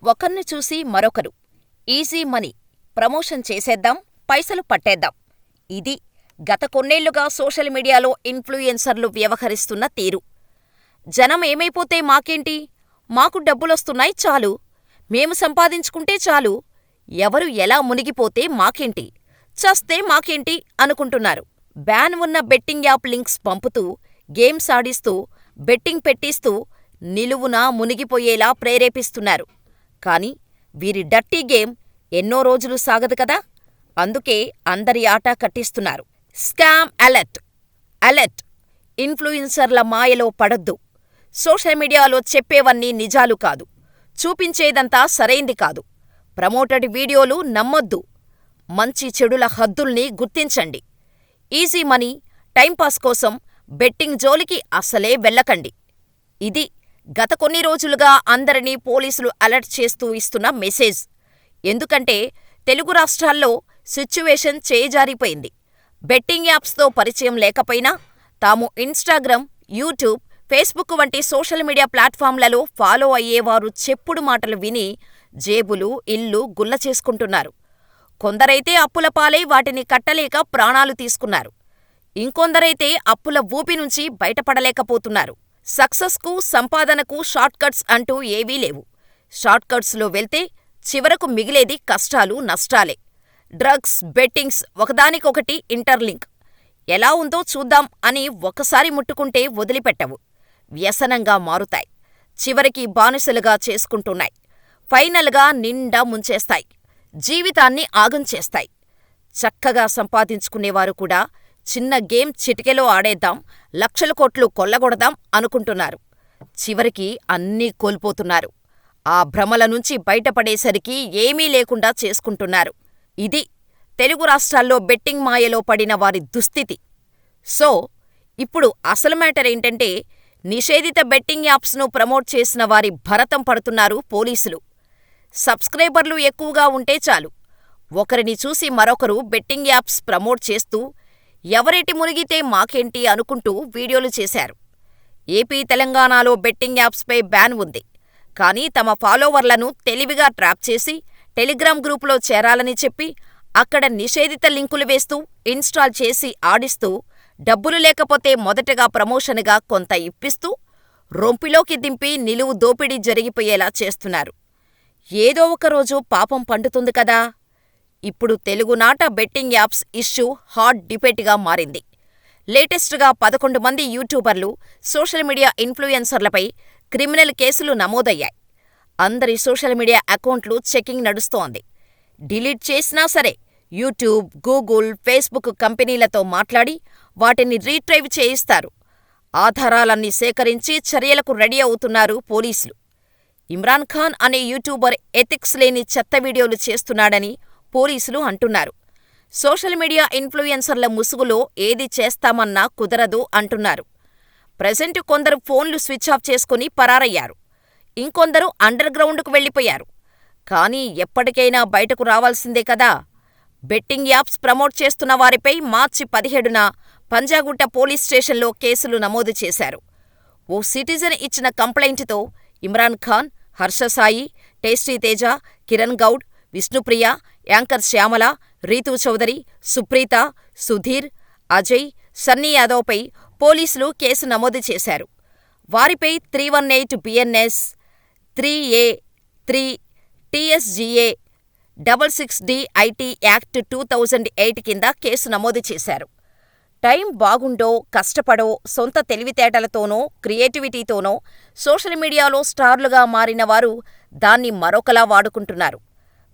ఒకర్ని చూసి మరొకరు ఈజీ మనీ ప్రమోషన్ చేసేద్దాం, పైసలు పట్టేద్దాం. ఇది గత కొన్నేళ్లుగా సోషల్ మీడియాలో ఇన్ఫ్లుయెన్సర్లు వ్యవహరిస్తున్న తీరు. జనం ఏమైపోతే మాకేంటి, మాకు డబ్బులొస్తున్నాయి చాలు, మేము సంపాదించుకుంటే చాలు, ఎవరు ఎలా మునిగిపోతే మాకేంటి, చస్తే మాకేంటి అనుకుంటున్నారు. బ్యాన్ ఉన్న బెట్టింగ్ యాప్ లింక్స్ పంపుతూ, గేమ్స్ ఆడిస్తూ, బెట్టింగ్ పెట్టిస్తూ నిలువునా మునిగిపోయేలా ప్రేరేపిస్తున్నారు. కాని వీరి డర్టీ గేమ్ ఎన్నో రోజులు సాగదు కదా, అందుకే అందరి ఆట కట్టిస్తున్నారు. Scam alert! అలర్ట్! ఇన్ఫ్లుయెన్సర్ల మాయలో పడొద్దు. సోషల్ మీడియాలో చెప్పేవన్నీ నిజాలు కాదు, చూపించేదంతా సరైంది కాదు. ప్రమోటెడ్ వీడియోలు నమ్మొద్దు. మంచి చెడుల హద్దుల్ని గుర్తించండి. ఈజీ మనీ, టైంపాస్ కోసం బెట్టింగ్ జోలికి అసలే వెళ్ళకండి. ఇది గత కొన్ని రోజులుగా అందరినీ పోలీసులు అలర్ట్ చేస్తూ ఇస్తున్న మెసేజ్. ఎందుకంటే తెలుగు రాష్ట్రాల్లో సిచ్యువేషన్ చేజారిపోయింది. బెట్టింగ్ యాప్స్తో పరిచయం లేకపోయినా తాము ఇన్స్టాగ్రామ్, యూట్యూబ్, ఫేస్బుక్ వంటి సోషల్ మీడియా ప్లాట్ఫామ్లలో ఫాలో అయ్యేవారు చెప్పుడు మాటలు విని జేబులు, ఇల్లు గుల్ల చేసుకుంటున్నారు. కొందరైతే అప్పుల పాలై వాటిని కట్టలేక ప్రాణాలు తీసుకున్నారు. ఇంకొందరైతే అప్పుల ఊపి నుంచి బయటపడలేకపోతున్నారు. సక్సెస్కు, సంపాదనకు షార్ట్కట్స్ అంటూ ఏవీ లేవు. షార్ట్కట్స్లో వెళ్తే చివరకు మిగిలేది కష్టాలు, నష్టాలే. డ్రగ్స్, బెట్టింగ్స్ ఒకదానికొకటి ఇంటర్లింక్. ఎలా ఉందో చూద్దాం అని ఒకసారి ముట్టుకుంటే వదిలిపెట్టవు. వ్యసనంగా మారుతాయి. చివరికి బానిసలుగా చేసుకుంటున్నాయి. ఫైనల్గా నిండా ముంచేస్తాయి. జీవితాన్ని ఆగం చేస్తాయి. చక్కగా సంపాదించుకునేవారు కూడా చిన్న గేమ్ చిటికెలో ఆడేద్దాం, లక్షల కోట్లు కొల్లగొడదాం అనుకుంటున్నారు. చివరికి అన్నీ కోల్పోతున్నారు. ఆ భ్రమల నుంచి బయటపడేసరికి ఏమీ లేకుండా చేసుకుంటున్నారు. ఇది తెలుగు రాష్ట్రాల్లో బెట్టింగ్ మాయలో పడిన వారి దుస్థితి. సో, ఇప్పుడు అసలు మ్యాటర్ ఏంటంటే, నిషేధిత బెట్టింగ్ యాప్స్ను ప్రమోట్ చేసిన వారి భరతం పడుతున్నారు పోలీసులు. సబ్స్క్రైబర్లు ఎక్కువగా ఉంటే చాలు, ఒకరిని చూసి మరొకరు బెట్టింగ్ యాప్స్ ప్రమోట్ చేస్తూ ఎవరెటి మునిగితే మాకేంటి అనుకుంటూ వీడియోలు చేశారు. ఏపీ, తెలంగాణలో బెట్టింగ్ యాప్స్పై బ్యాన్ ఉంది. కానీ తమ ఫాలోవర్లను తెలివిగా ట్రాప్ చేసి టెలిగ్రామ్ గ్రూపులో చేరాలని చెప్పి అక్కడ నిషేధిత లింకులు వేస్తూ, ఇన్స్టాల్ చేసి ఆడిస్తూ, డబ్బులు లేకపోతే మొదటగా ప్రమోషన్గా కొంత ఇప్పిస్తూ, రొంపిలోకి దింపి నిలువు దోపిడీ జరిగిపోయేలా చేస్తున్నారు. ఏదో ఒకరోజు పాపం పండుతుంది కదా. ఇప్పుడు తెలుగునాట బెట్టింగ్ యాప్స్ ఇష్యూ హాట్ డిబేట్గా మారింది. లేటెస్ట్గా 11 మంది యూట్యూబర్లు, సోషల్ మీడియా ఇన్ఫ్లుయెన్సర్లపై క్రిమినల్ కేసులు నమోదయ్యాయి. అందరి సోషల్ మీడియా అకౌంట్లు చెకింగ్ నడుస్తోంది. డిలీట్ చేసినా సరే యూట్యూబ్, గూగుల్, ఫేస్బుక్ కంపెనీలతో మాట్లాడి వాటిని రీట్రైవ్ చేయిస్తారు. ఆధారాలన్నీ సేకరించి చర్యలకు రెడీ అవుతున్నారు పోలీసులు. ఇమ్రాన్ ఖాన్ అనే యూట్యూబర్ ఎథిక్స్ లేని చెత్త వీడియోలు చేస్తున్నాడని పోలీసులు అంటున్నారు. సోషల్ మీడియా ఇన్ఫ్లుయెన్సర్ల ముసుగులో ఏది చేస్తామన్నా కుదరదు అంటున్నారు. ప్రెజెంట్ కొందరు ఫోన్లు స్విచ్ ఆఫ్ చేసుకుని పరారయ్యారు. ఇంకొందరు అండర్ గ్రౌండ్కు వెళ్ళిపోయారు. కానీ ఎప్పటికైనా బయటకు రావాల్సిందే కదా. బెట్టింగ్ యాప్స్ ప్రమోట్ చేస్తున్న వారిపై మార్చి 17న పంజాగుట్ట పోలీస్ స్టేషన్లో కేసులు నమోదు చేశారు. ఓ సిటిజన్ ఇచ్చిన కంప్లైంట్తో ఇమ్రాన్ ఖాన్, హర్ష సాయి, టేస్టీ తేజ, కిరణ్ గౌడ్, విష్ణుప్రియ, యాంకర్ శ్యామల, రీతూ చౌదరి, సుప్రీత, సుధీర్, అజయ్, సన్నీ యాదవ్పై పోలీసులు కేసు నమోదు చేశారు. వారిపై 318 BNS, 3A, 3 TSGA, 66D IT act 2008 కింద కేసు నమోదు చేశారు. టైం బాగుండో, కష్టపడో, సొంత తెలివితేటలతోనో, క్రియేటివిటీతోనో సోషల్ మీడియాలో స్టార్లుగా మారిన వారు దాన్ని మరొకలా వాడుకుంటున్నారు.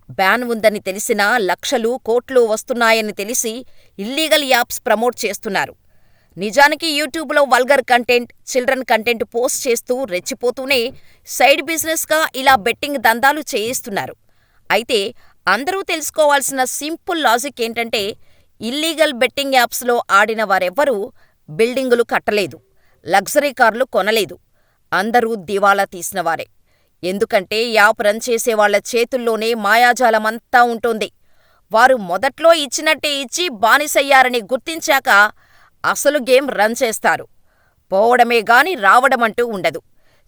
బ్యాన్ ఉందని తెలిసినా లక్షలు, కోట్లు వస్తున్నాయని తెలిసి ఇల్లీగల్ యాప్స్ ప్రమోట్ చేస్తున్నారు. నిజానికి యూట్యూబ్లో vulgar content, children content post చేస్తూ రెచ్చిపోతూనే సైడ్ బిజినెస్గా ఇలా బెట్టింగ్ దందాలు చేయిస్తున్నారు. అయితే అందరూ తెలుసుకోవాల్సిన సింపుల్ లాజిక్ ఏంటంటే, ఇల్లీగల్ బెట్టింగ్ యాప్స్లో ఆడిన వారెవ్వరూ బిల్డింగులు కట్టలేదు, లగ్జరీ కార్లు కొనలేదు. అందరూ దివాలా తీసినవారే. ఎందుకంటే యాప్ రన్ చేసేవాళ్ల చేతుల్లోనే మాయాజాలమంతా ఉంటోంది. వారు మొదట్లో ఇచ్చినట్టే ఇచ్చి బానిసయ్యారని గుర్తించాక అసలు గేమ్ రన్ చేస్తారు. పోవడమే గాని రావడమంటూ ఉండదు.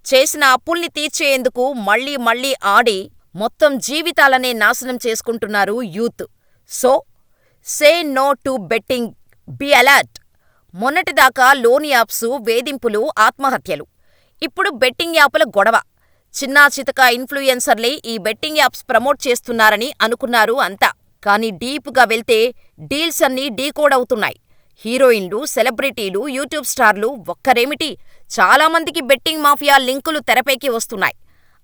చేసిన అప్పుల్ని తీర్చేందుకు మళ్ళీ మళ్ళీ ఆడి మొత్తం జీవితాలనే నాశనం చేసుకుంటున్నారు youth. So, say no to betting, be alert. మొన్నటిదాకా లోన్ యాప్స్, వేధింపులు, ఆత్మహత్యలు. ఇప్పుడు బెట్టింగ్ యాపుల గొడవ. చిన్నాచితక ఇన్ఫ్లుయెన్సర్లే ఈ బెట్టింగ్ యాప్స్ ప్రమోట్ చేస్తున్నారని అనుకున్నారు అంతా. కానీ డీప్గా వెళ్తే డీల్స్ అన్నీ డీకోడ్ అవుతున్నాయి. హీరోయిన్లు, సెలబ్రిటీలు, యూట్యూబ్ స్టార్లు ఒక్కరేమిటి, చాలామందికి బెట్టింగ్ మాఫియా లింకులు తెరపైకి వస్తున్నాయి.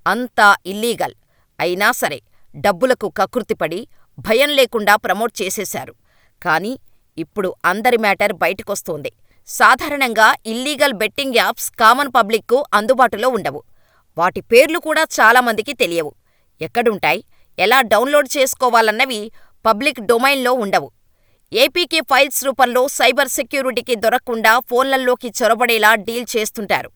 అంతా ఇల్లీగల్. అయినా సరే డబ్బులకు కకృతిపడి భయం లేకుండా ప్రమోట్ చేసేశారు. కానీ ఇప్పుడు అందరి మ్యాటర్ బయటకొస్తోంది. సాధారణంగా ఇల్లీగల్ బెట్టింగ్ యాప్స్ కామన్ పబ్లిక్కు అందుబాటులో ఉండవు. వాటి పేర్లు కూడా చాలామందికి తెలియవు. ఎక్కడుంటాయి, ఎలా డౌన్లోడ్ చేసుకోవాలన్నవి పబ్లిక్ డొమైన్లో ఉండవు. ఏపీకే ఫైల్స్ రూపంలో సైబర్ సెక్యూరిటీకి దొరక్కుండా ఫోన్లల్లోకి చొరబడేలా డీల్ చేస్తుంటారు.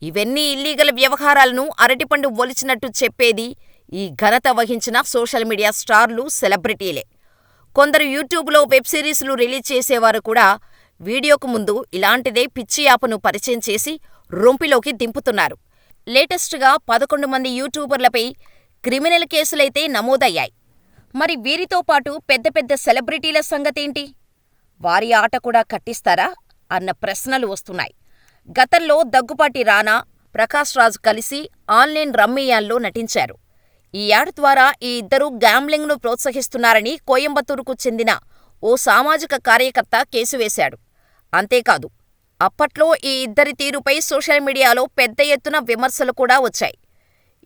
ఇవన్నీ ఇల్లీగల్ వ్యవహారాలను అరటిపండు ఒలిచినట్టు చెప్పేది ఈ ఘనత వహించిన సోషల్ మీడియా స్టార్లు, సెలబ్రిటీలే. కొందరు యూట్యూబ్లో వెబ్ సిరీస్లు రిలీజ్ చేసేవారు కూడా వీడియోకు ముందు ఇలాంటిదే పిచ్చి యాప్ను పరిచయం చేసి రొంపిలోకి దింపుతున్నారు. లేటెస్ట్‌గా 11 మంది యూట్యూబర్లపై క్రిమినల్ కేసులైతే నమోదయ్యాయి. మరి వీరితో పాటు పెద్ద పెద్ద సెలబ్రిటీల సంగతేంటి? వారి ఆట కూడా కట్టిస్తారా అన్న ప్రశ్నలు వస్తున్నాయి. గతంలో దగ్గుపాటి రానా, ప్రకాష్ రాజ్ కలిసి ఆన్లైన్ రమ్మీ యాడ్లో నటించారు. ఈ యాడ్ ద్వారా ఈ ఇద్దరూ గ్యాంబ్లింగ్ను ప్రోత్సహిస్తున్నారని కోయంబత్తూరుకు చెందిన ఓ సామాజిక కార్యకర్త కేసు వేశాడు. అంతేకాదు, అప్పట్లో ఈ ఇద్దరి తీరుపై సోషల్ మీడియాలో పెద్ద ఎత్తున విమర్శలు కూడా వచ్చాయి.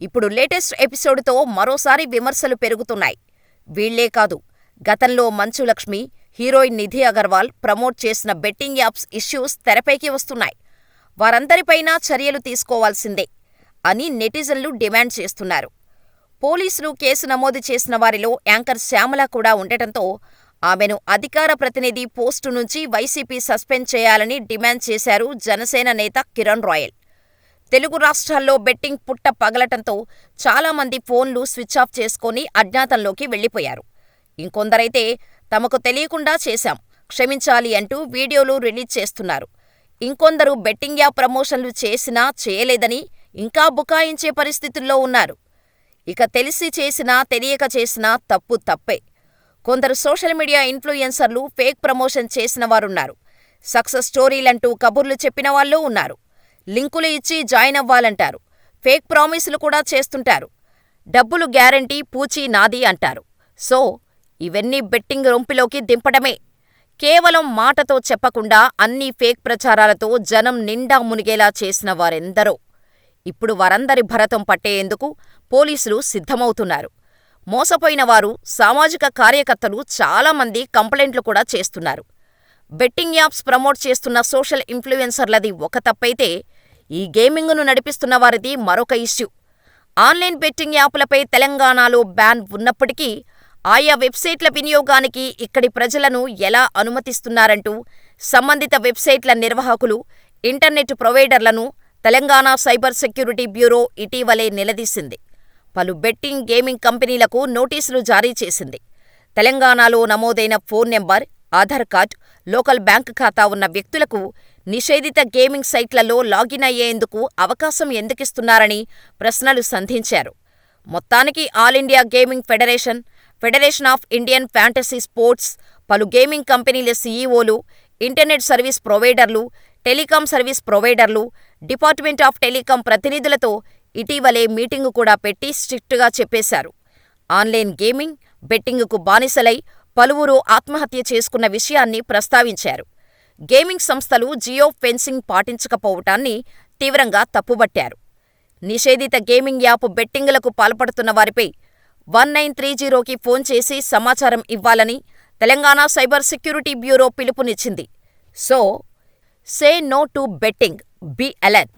ఇప్పుడు లేటెస్ట్ ఎపిసోడ్తో మరోసారి విమర్శలు పెరుగుతున్నాయి. వీళ్లే కాదు, గతంలో మంచు లక్ష్మి, హీరోయిన్ నిధి అగర్వాల్ ప్రమోట్ చేసిన బెట్టింగ్ యాప్స్ ఇష్యూస్ తెరపైకి వస్తున్నాయి. వారందరిపైనా చర్యలు తీసుకోవాల్సిందే అని నెటిజన్లు డిమాండ్ చేస్తున్నారు. పోలీసులు కేసు నమోదు చేసిన వారిలో యాంకర్ శ్యామల కూడా ఉండటంతో ఆమెను అధికార ప్రతినిధి పోస్టు నుంచి వైసీపీ సస్పెండ్ చేయాలని డిమాండ్ చేశారు జనసేన నేత కిరణ్ రాయల్. తెలుగు రాష్ట్రాల్లో బెట్టింగ్ పుట్ట పగలటంతో చాలామంది ఫోన్లు స్విచ్ ఆఫ్ చేసుకొని అజ్ఞాతంలోకి వెళ్లిపోయారు. ఇంకొందరైతే తమకు తెలియకుండా చేశాం, క్షమించాలి అంటూ వీడియోలు రిలీజ్ చేస్తున్నారు. ఇంకొందరు బెట్టింగ్ యాప్ ప్రమోషన్లు చేసినా చేయలేదని ఇంకా బుకాయించే పరిస్థితుల్లో ఉన్నారు. ఇక తెలిసి చేసినా తెలియక చేసినా తప్పు తప్పే. కొందరు సోషల్ మీడియా ఇన్ఫ్లుయెన్సర్లు ఫేక్ ప్రమోషన్ చేసిన వారున్నారు. సక్సెస్ స్టోరీలంటూ కబుర్లు చెప్పిన వాళ్ళు ఉన్నారు. లింకులు ఇచ్చి జాయిన్ అవ్వాలంటారు. ఫేక్ ప్రామిసులు కూడా చేస్తుంటారు. డబ్బులు గ్యారంటీ, పూచీ నాది అంటారు. సో, ఇవన్నీ బెట్టింగ్ రొంపిలోకి దింపడమే. కేవలం మాటతో చెప్పకుండా అన్నీ ఫేక్ ప్రచారాలతో జనం నిండా మునిగేలా చేసిన వారెందరో. ఇప్పుడు వారందరి భరతం పట్టేందుకు పోలీసులు సిద్ధమవుతున్నారు. మోసపోయిన వారు, సామాజిక కార్యకర్తలు చాలామంది కంప్లైంట్లు కూడా చేస్తున్నారు. బెట్టింగ్ యాప్స్ ప్రమోట్ చేస్తున్న సోషల్ ఇన్ఫ్లుయెన్సర్లది ఒక తప్పైతే, ఈ గేమింగ్ను నడిపిస్తున్న వారిది మరొక ఇష్యూ. ఆన్లైన్ బెట్టింగ్ యాపులపై తెలంగాణలో బ్యాన్ ఉన్నప్పటికీ ఆయా వెబ్సైట్ల వినియోగానికి ఇక్కడి ప్రజలను ఎలా అనుమతిస్తున్నారంటూ సంబంధిత వెబ్సైట్ల నిర్వాహకులు, ఇంటర్నెట్ ప్రొవైడర్లను తెలంగాణ సైబర్ సెక్యూరిటీ బ్యూరో ఇటీవలే నిలదీసింది. పలు బెట్టింగ్, గేమింగ్ కంపెనీలకు నోటీసులు జారీ చేసింది. తెలంగాణలో నమోదైన phone number, Aadhaar card, local bank ఖాతా ఉన్న వ్యక్తులకు నిషేధిత గేమింగ్ సైట్లలో లాగిన్ అయ్యేందుకు అవకాశం ఎందుకిస్తున్నారని ప్రశ్నలు సంధించారు. మొత్తానికి all India gaming federation, federation of Indian fantasy sports, పలు గేమింగ్ కంపెనీల సీఈఓలు, ఇంటర్నెట్ సర్వీస్ ప్రొవైడర్లు, టెలికాం సర్వీస్ ప్రొవైడర్లు, డిపార్ట్మెంట్ ఆఫ్ టెలికాం ప్రతినిధులతో ఇటీవలే మీటింగు కూడా పెట్టి స్ట్రిక్టుగా చెప్పేశారు. ఆన్లైన్ గేమింగ్, బెట్టింగుకు బానిసలై పలువురు ఆత్మహత్య చేసుకున్న విషయాన్ని ప్రస్తావించారు. గేమింగ్ సంస్థలు జియో ఫెన్సింగ్ పాటించకపోవటాన్ని తీవ్రంగా తప్పుబట్టారు. నిషేధిత గేమింగ్ యాప్ బెట్టింగులకు పాల్పడుతున్న వారిపై 1930కి ఫోన్ చేసి సమాచారం ఇవ్వాలని తెలంగాణ సైబర్ సెక్యూరిటీ బ్యూరో పిలుపునిచ్చింది. So, say no to betting, be alert.